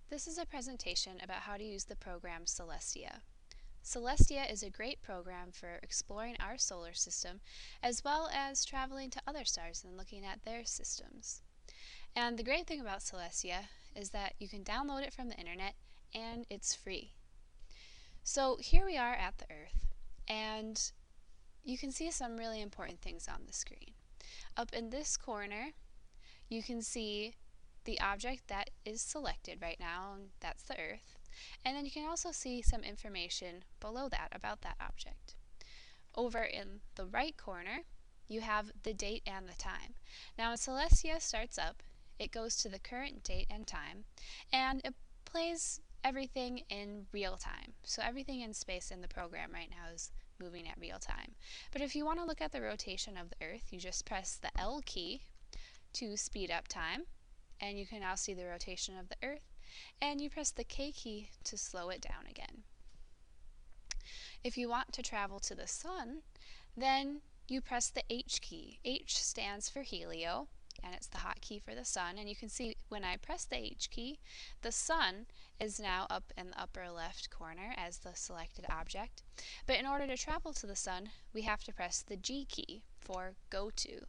This is a presentation about how to use the program Celestia. Celestia is a great program for exploring our solar system as well as traveling to other stars and looking at their systems. And the great thing about Celestia is that you can download it from the internet and it's free. So here we are at the Earth, and you can see some really important things on the screen. Up in this corner, you can see the object that is selected right now, and that's the Earth. And then you can also see some information below that about that object. Over in the right corner, you have the date and the time. Now when Celestia starts up, it goes to the current date and time, and it plays everything in real time. So everything in space in the program right now is moving at real time. But if you want to look at the rotation of the Earth, you just press the L key to speed up time, and you can now see the rotation of the Earth, and you press the K key to slow it down again. If you want to travel to the Sun, then you press the H key. H stands for helio, and it's the hotkey for the Sun, and you can see when I press the H key, the Sun is now up in the upper left corner as the selected object. But in order to travel to the Sun, we have to press the G key for go to.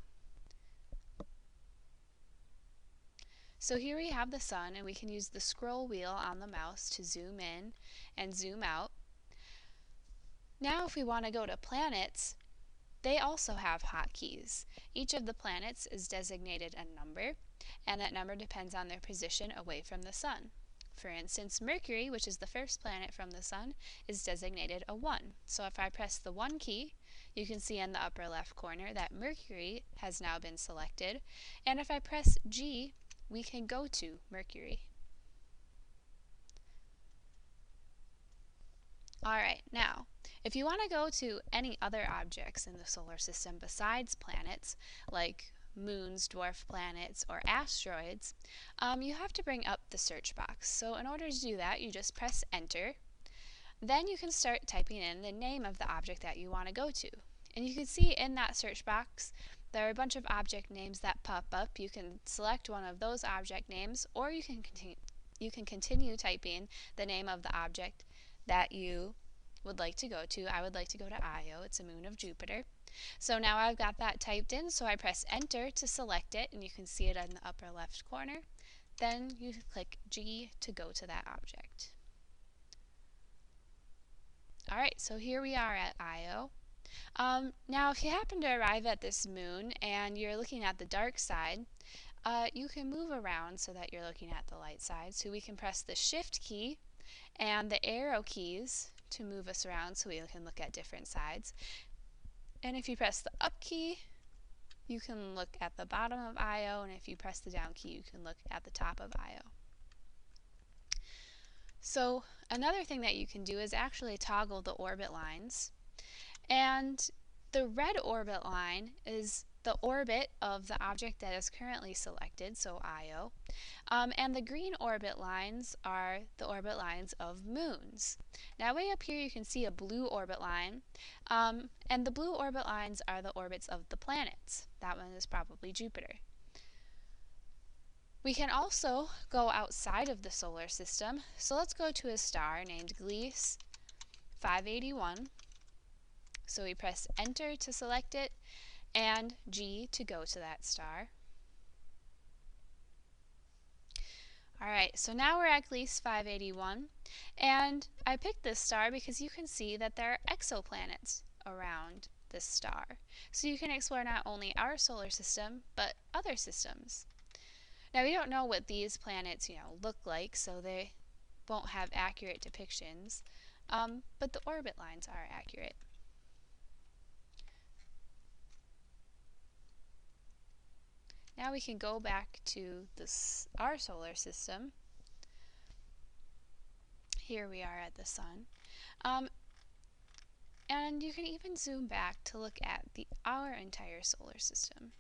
So here we have the Sun, and we can use the scroll wheel on the mouse to zoom in and zoom out. Now if we want to go to planets, they also have hotkeys. Each of the planets is designated a number, and that number depends on their position away from the Sun. For instance, Mercury, which is the first planet from the Sun, is designated a 1. So if I press the 1 key, you can see in the upper left corner that Mercury has now been selected, and if I press G, we can go to Mercury. Alright, now, if you want to go to any other objects in the solar system besides planets, like moons, dwarf planets, or asteroids, you have to bring up the search box. So in order to do that, you just press Enter. Then you can start typing in the name of the object that you want to go to. And you can see in that search box, there are a bunch of object names that pop up. You can select one of those object names, or you can continue typing the name of the object that you would like to go to. I would like to go to Io. It's a moon of Jupiter. So now I've got that typed in, so I press Enter to select it, and you can see it in the upper left corner. Then you click G to go to that object. Alright, so here we are at Io. Now if you happen to arrive at this moon and you're looking at the dark side, you can move around so that you're looking at the light side. So we can press the Shift key and the arrow keys to move us around so we can look at different sides. And if you press the up key, you can look at the bottom of Io, and if you press the down key, you can look at the top of Io. So another thing that you can do is actually toggle the orbit lines. And the red orbit line is the orbit of the object that is currently selected, so Io. And the green orbit lines are the orbit lines of moons. Now way up here you can see a blue orbit line, and the blue orbit lines are the orbits of the planets. That one is probably Jupiter. We can also go outside of the solar system, so let's go to a star named Gliese 581. So we press Enter to select it, and G to go to that star. Alright, so now we're at Gliese 581, and I picked this star because you can see that there are exoplanets around this star. So you can explore not only our solar system, but other systems. Now we don't know what these planets, look like, so they won't have accurate depictions, but the orbit lines are accurate. Now we can go back to our solar system. Here we are at the Sun. And you can even zoom back to look at our entire solar system.